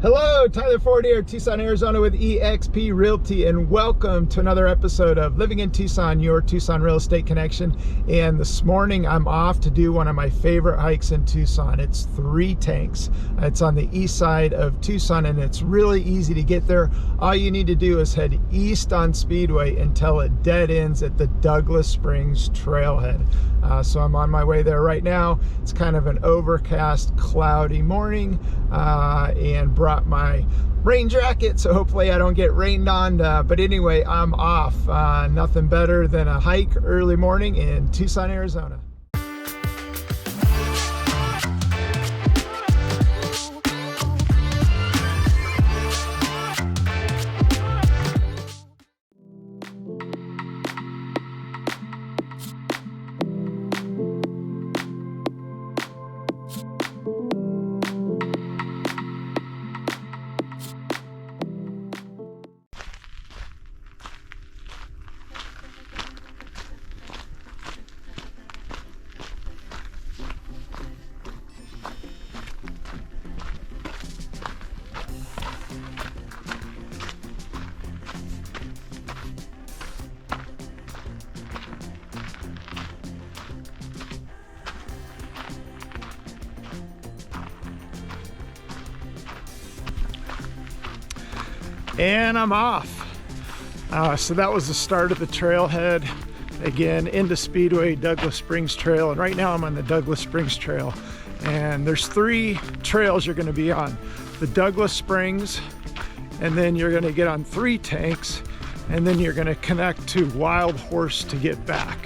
Hello, Tyler Ford here, Tucson, Arizona with eXp Realty, and welcome to another episode of Living in Tucson, your Tucson real estate connection. And this morning I'm off to do one of my favorite hikes in Tucson. It's Three Tanks. It's on the east side of Tucson and it's really easy to get there. All you need to do is head east on Speedway until it dead ends at the Douglas Springs Trailhead. So I'm on my way there right now. It's kind of an overcast, cloudy morning, and brought my rain jacket, so hopefully I don't get rained on. But anyway, I'm off. Nothing better than a hike early morning in Tucson, Arizona. And I'm off. So that was the start of the trailhead. Again, into Speedway, Douglas Springs Trail. And right now I'm on the Douglas Springs Trail. And there's three trails you're gonna be on. The Douglas Springs, and then you're gonna get on Three Tanks, and then you're gonna connect to Wildhorse to get back.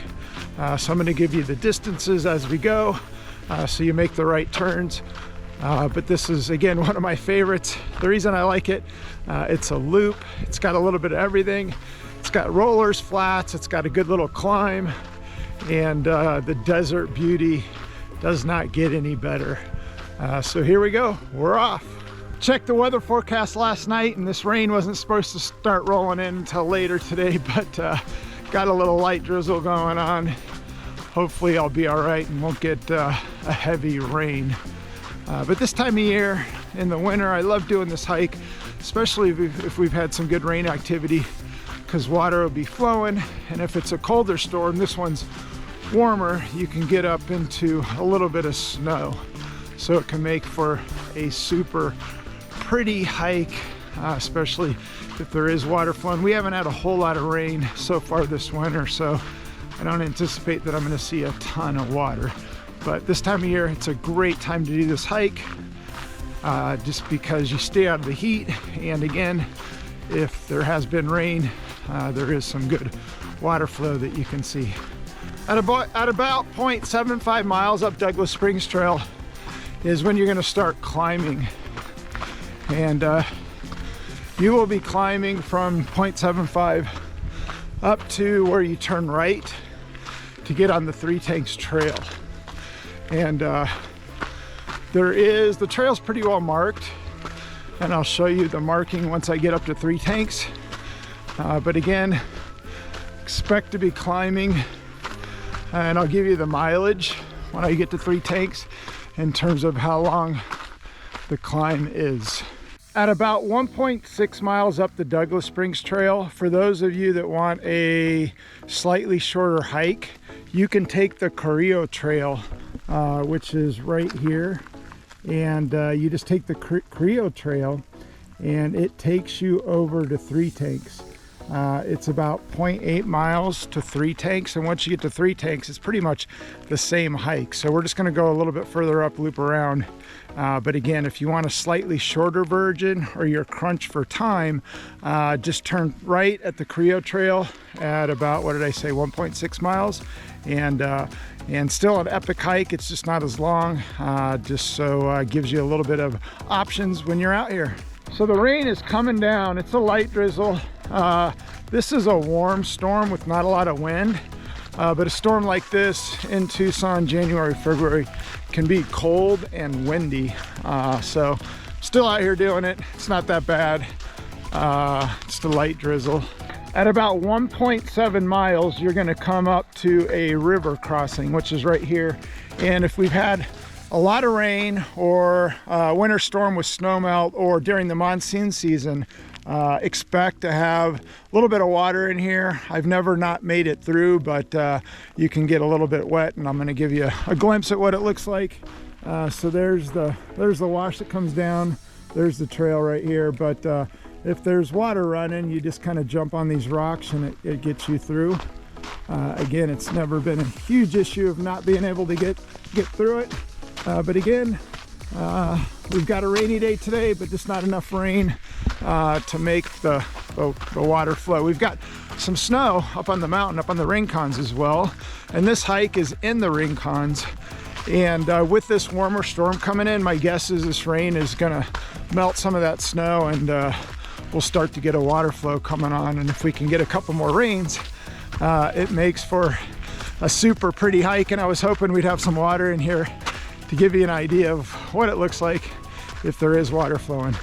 So I'm gonna give you the distances as we go, so you make the right turns. But this is, again, one of my favorites. The reason I like it, it's a loop. It's got a little bit of everything. It's got rollers, flats. It's got a good little climb. And the desert beauty does not get any better. So here we go. We're off. Checked the weather forecast last night, and this rain wasn't supposed to start rolling in until later today, but got a little light drizzle going on. Hopefully I'll be all right and won't get a heavy rain. But this time of year in the winter, I love doing this hike, especially if we've had some good rain activity, because water will be flowing. And if it's a colder storm, this one's warmer, you can get up into a little bit of snow. So it can make for a super pretty hike, especially if there is water flowing. We haven't had a whole lot of rain so far this winter, so I don't anticipate that I'm going to see a ton of water. But this time of year, it's a great time to do this hike, just because you stay out of the heat. And again, if there has been rain, there is some good water flow that you can see. At about 0.75 miles up Douglas Springs Trail is when you're going to start climbing. And you will be climbing from 0.75 up to where you turn right to get on the Three Tanks Trail. And the trail's pretty well marked, and I'll show you the marking once I get up to Three Tanks. But again, expect to be climbing, and I'll give you the mileage when I get to Three Tanks in terms of how long the climb is. At about 1.6 miles up the Douglas Springs Trail, for those of you that want a slightly shorter hike, you can take the Carrillo Trail, which is right here, and you just take the Carrillo Trail and it takes you over to Three Tanks. It's about 0.8 miles to Three Tanks, and once you get to Three Tanks, it's pretty much the same hike. So we're just going to go a little bit further up, loop around. But again, if you want a slightly shorter version or you're crunched for time, just turn right at the Carrillo Trail at about, what did I say, 1.6 miles. And still an epic hike. It's just not as long, just so gives you a little bit of options when you're out here. So the rain is coming down. It's a light drizzle. This is a warm storm with not a lot of wind, but a storm like this in Tucson, January, February, can be cold and windy. So still out here doing it. It's not that bad. Just a light drizzle. At about 1.7 miles, you're going to come up to a river crossing, which is right here. And if we've had a lot of rain or winter storm with snowmelt, or during the monsoon season, expect to have a little bit of water in here. I've never not made it through, but you can get a little bit wet, and I'm going to give you a glimpse at what it looks like. So there's the wash that comes down. There's the trail right here, but if there's water running, you just kind of jump on these rocks and it gets you through. Again, it's never been a huge issue of not being able to get through it. But again, we've got a rainy day today, but just not enough rain to make the water flow. We've got some snow up on the mountain, up on the rincons as well. And this hike is in the rincons. And with this warmer storm coming in, my guess is this rain is gonna melt some of that snow, and we'll start to get a water flow coming on. And if we can get a couple more rains, it makes for a super pretty hike. And I was hoping we'd have some water in here to give you an idea of what it looks like if there is water flowing.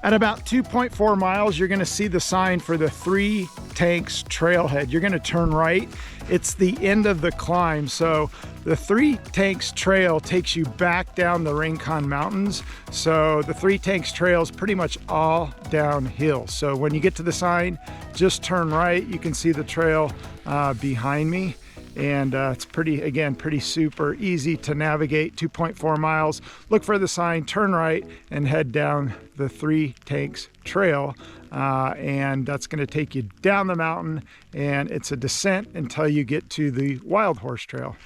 At about 2.4 miles, you're gonna see the sign for the Three Tanks trailhead. You're gonna turn right. It's the end of the climb. So the Three Tanks trail takes you back down the Rincon Mountains. So the Three Tanks trail is pretty much all downhill. So when you get to the sign, just turn right. You can see the trail behind me. And it's pretty super easy to navigate. 2.4 miles. Look for the sign, turn right, and head down the Three Tanks trail. And that's going to take you down the mountain, and it's a descent until you get to the Wildhorse Trail.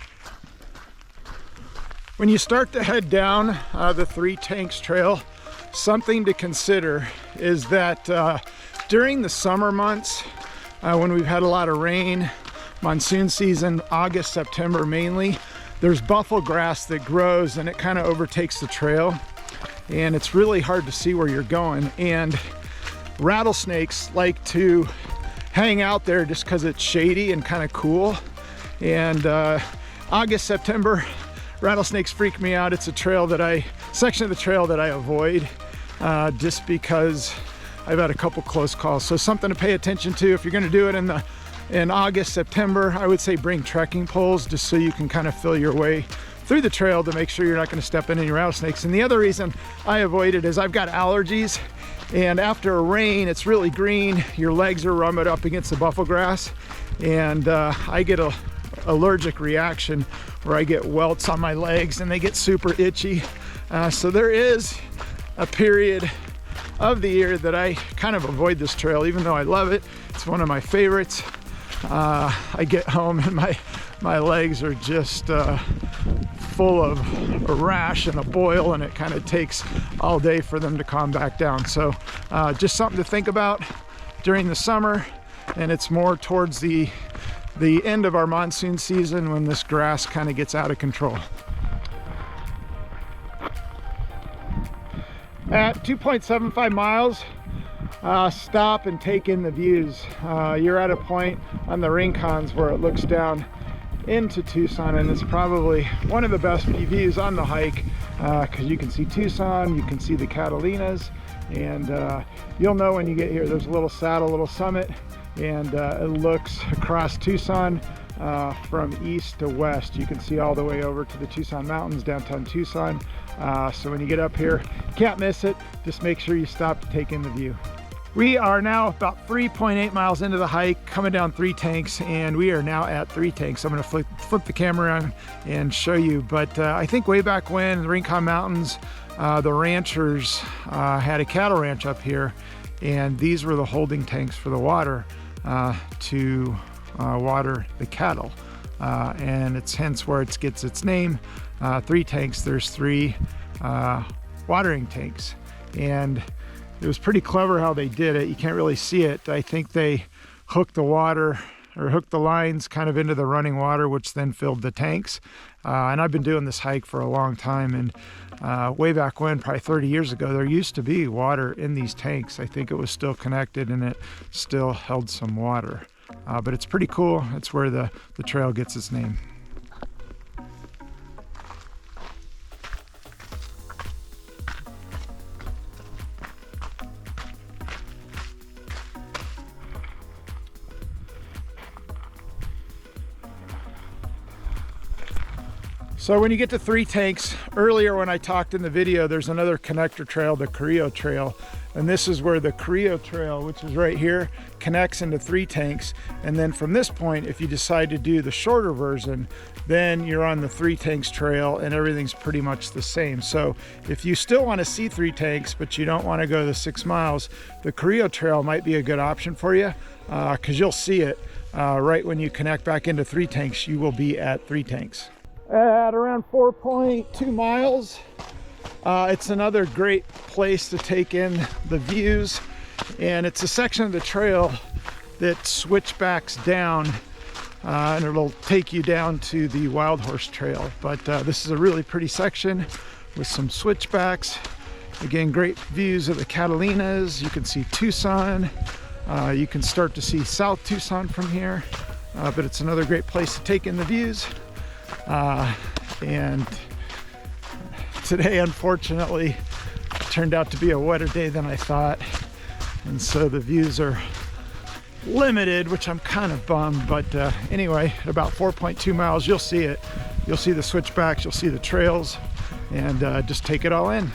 When you start to head down the Three Tanks trail, something to consider is that during the summer months, when we've had a lot of rain, monsoon season, August, September mainly, there's buffalo grass that grows and it kind of overtakes the trail, and it's really hard to see where you're going. And rattlesnakes like to hang out there just because it's shady and kind of cool. And August, September, rattlesnakes freak me out. It's a section of the trail that I avoid just because I've had a couple close calls. So something to pay attention to if you're going to do it in August, September. I would say bring trekking poles just so you can kind of feel your way through the trail to make sure you're not going to step in any rattlesnakes. And the other reason I avoid it is I've got allergies, and after a rain, it's really green. Your legs are rubbing up against the buffalo grass, and I get a allergic reaction where I get welts on my legs and they get super itchy. So there is a period of the year that I kind of avoid this trail, even though I love it. It's one of my favorites. I get home and my legs are just full of a rash and a boil, and it kind of takes all day for them to calm back down. So just something to think about during the summer, and it's more towards the end of our monsoon season when this grass kind of gets out of control. At 2.75 miles, stop and take in the views. You're at a point on the rincons where it looks down into Tucson, and it's probably one of the best views on the hike because you can see Tucson, you can see the Catalinas, and you'll know when you get here. There's a little saddle, little summit, and it looks across Tucson from east to west. You can see all the way over to the Tucson Mountains, downtown Tucson. So when you get up here, you can't miss it. Just make sure you stop to take in the view. We are now about 3.8 miles into the hike, coming down Three Tanks, and we are now at Three Tanks. I'm going to flip the camera around and show you. But I think way back when, in the Rincon Mountains, the ranchers had a cattle ranch up here, and these were the holding tanks for the water to water the cattle. And it's hence where it gets its name. Three tanks. There's three watering tanks, and it was pretty clever how they did it. You can't really see it. I think they hooked the water or hooked the lines kind of into the running water, which then filled the tanks. And I've been doing this hike for a long time, and way back when, probably 30 years ago, there used to be water in these tanks. I think it was still connected and it still held some water. But it's pretty cool. It's where the trail gets its name. So when you get to Three Tanks, earlier when I talked in the video, there's another connector trail, the Carrillo Trail. And this is where the Carrillo Trail, which is right here, connects into Three Tanks. And then from this point, if you decide to do the shorter version, then you're on the Three Tanks Trail and everything's pretty much the same. So if you still want to see Three Tanks, but you don't want to go the 6 miles, the Carrillo Trail might be a good option for you because you'll see it right when you connect back into Three Tanks. You will be at Three Tanks. At around 4.2 miles, it's another great place to take in the views, and it's a section of the trail that switchbacks down and it'll take you down to the Wildhorse Trail. But this is a really pretty section with some switchbacks. Again, great views of the Catalinas. You can see Tucson. You can start to see South Tucson from here, but it's another great place to take in the views. And today, unfortunately, turned out to be a wetter day than I thought, and so the views are limited, which I'm kind of bummed. But anyway, at about 4.2 miles, you'll see it. You'll see the switchbacks, you'll see the trails, and just take it all in.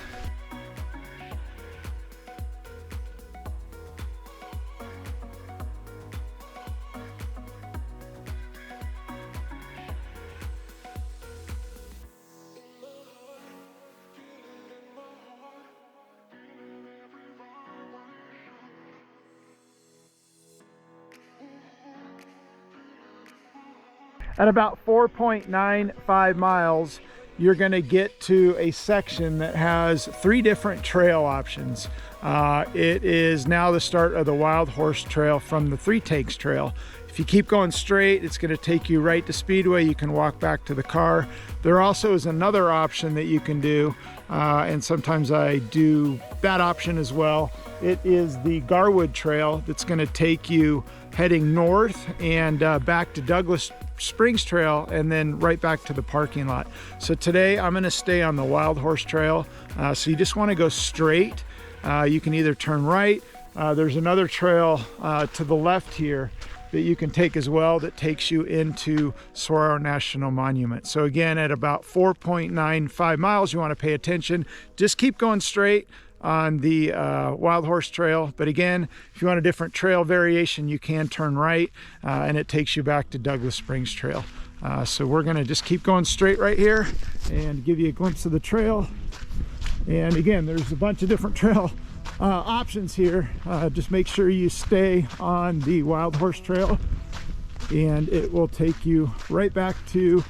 At about 4.95 miles, you're going to get to a section that has 3 different trail options. It is now the start of the Wildhorse Trail from the Three Tanks Trail. If you keep going straight, it's going to take you right to Speedway. You can walk back to the car. There also is another option that you can do, and sometimes I do that option as well. It is the Garwood Trail that's going to take you heading north and back to Douglas Springs Trail, and then right back to the parking lot. So today I'm going to stay on the Wildhorse Trail. So you just want to go straight. You can either turn right. There's another trail to the left here that you can take as well that takes you into Saguaro National Monument. So again, at about 4.95 miles, you want to pay attention. Just keep going straight on the Wildhorse Trail. But again, if you want a different trail variation, you can turn right and it takes you back to Douglas Springs Trail. So we're gonna just keep going straight right here and give you a glimpse of the trail. And again, there's a bunch of different trail options here. Just make sure you stay on the Wildhorse Trail and it will take you right back to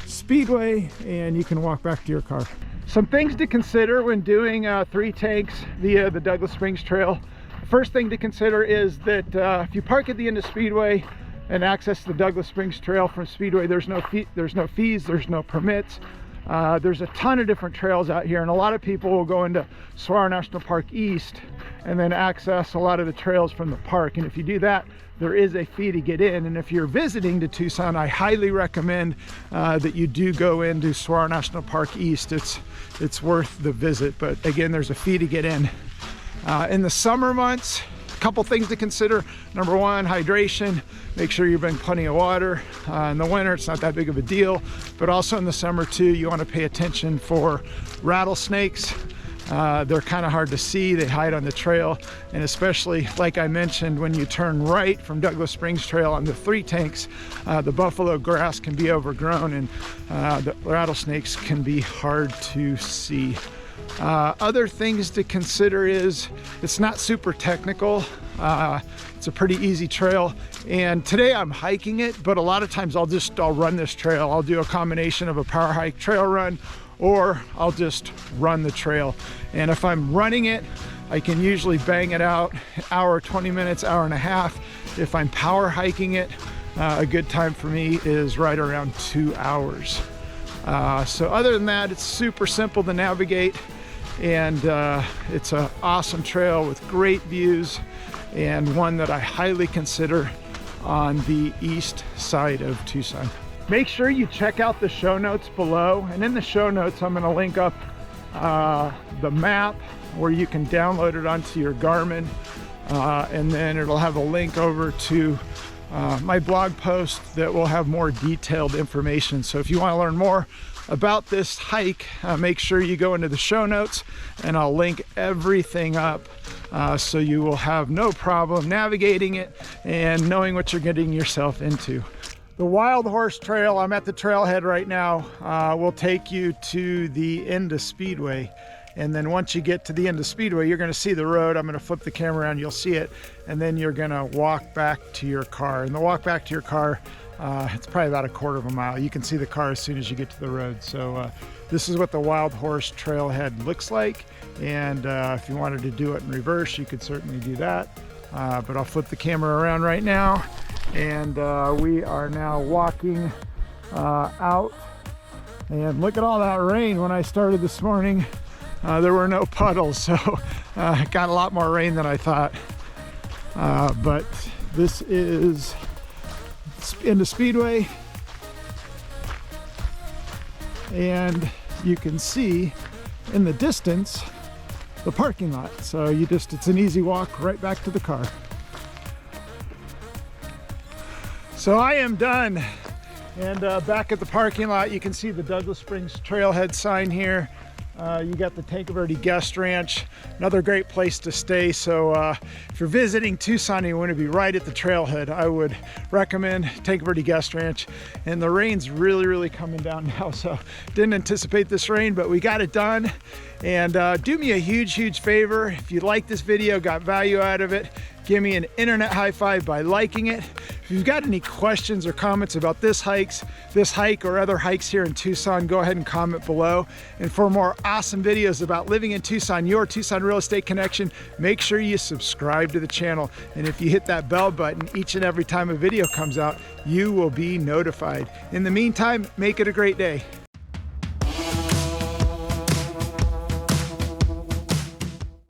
Speedway and you can walk back to your car. Some things to consider when doing Three Tanks via the Douglas Springs Trail. First thing to consider is that if you park at the end of Speedway and access the Douglas Springs Trail from Speedway, there's no fees, there's no permits. There's a ton of different trails out here, and a lot of people will go into Saguaro National Park East and then access a lot of the trails from the park. And if you do that, there is a fee to get in. And if you're visiting to Tucson, I highly recommend that you do go into Saguaro National Park East. It's worth the visit, but again, there's a fee to get in. In the summer months, a couple things to consider. Number one, hydration. Make sure you bring plenty of water. In the winter, it's not that big of a deal, but also in the summer too, you want to pay attention for rattlesnakes. They're kind of hard to see. They hide on the trail, and especially, like I mentioned, when you turn right from Douglas Springs Trail on the Three Tanks, the buffalo grass can be overgrown and the rattlesnakes can be hard to see. Other things to consider is it's not super technical. It's a pretty easy trail, and today I'm hiking it, but a lot of times I'll run this trail. I'll do a combination of a power hike trail run, or I'll just run the trail. And if I'm running it, I can usually bang it out hour, 20 minutes, hour and a half. If I'm power hiking it, a good time for me is right around 2 hours. So other than that, it's super simple to navigate, and it's an awesome trail with great views, and one that I highly consider on the east side of Tucson. Make sure you check out the show notes below, and in the show notes I'm going to link up the map where you can download it onto your Garmin, and then it'll have a link over to my blog post that will have more detailed information. So if you want to learn more about this hike, make sure you go into the show notes and I'll link everything up so you will have no problem navigating it and knowing what you're getting yourself into. The Wildhorse Trail, I'm at the trailhead right now, will take you to the end of Speedway. And then once you get to the end of Speedway, you're gonna see the road. I'm gonna flip the camera around, you'll see it. And then you're gonna walk back to your car. And the walk back to your car, it's probably about a quarter of a mile. You can see the car as soon as you get to the road. So this is what the Wildhorse Trailhead looks like. And if you wanted to do it in reverse, you could certainly do that. But I'll flip the camera around right now. And we are now walking out. And look at all that rain. When I started this morning, there were no puddles, so it got a lot more rain than I thought. But this is into Speedway, and you can see in the distance the parking lot. So it's an easy walk right back to the car. So I am done, and back at the parking lot you can see the Douglas Springs Trailhead sign here. You got the Tanque Verde Guest Ranch, another great place to stay. So if you're visiting Tucson and you want to be right at the trailhead, I would recommend Tanque Verde Guest Ranch. And the rain's really coming down now, so didn't anticipate this rain, but we got it done. And do me a huge favor, if you like this video, got value out of it, give me an internet high five by liking it. If you've got any questions or comments about this hike or other hikes here in Tucson, go ahead and comment below. And for more awesome videos about living in Tucson, your Tucson real estate connection, make sure you subscribe to the channel. And if you hit that bell button each and every time a video comes out, you will be notified. In the meantime, make it a great day.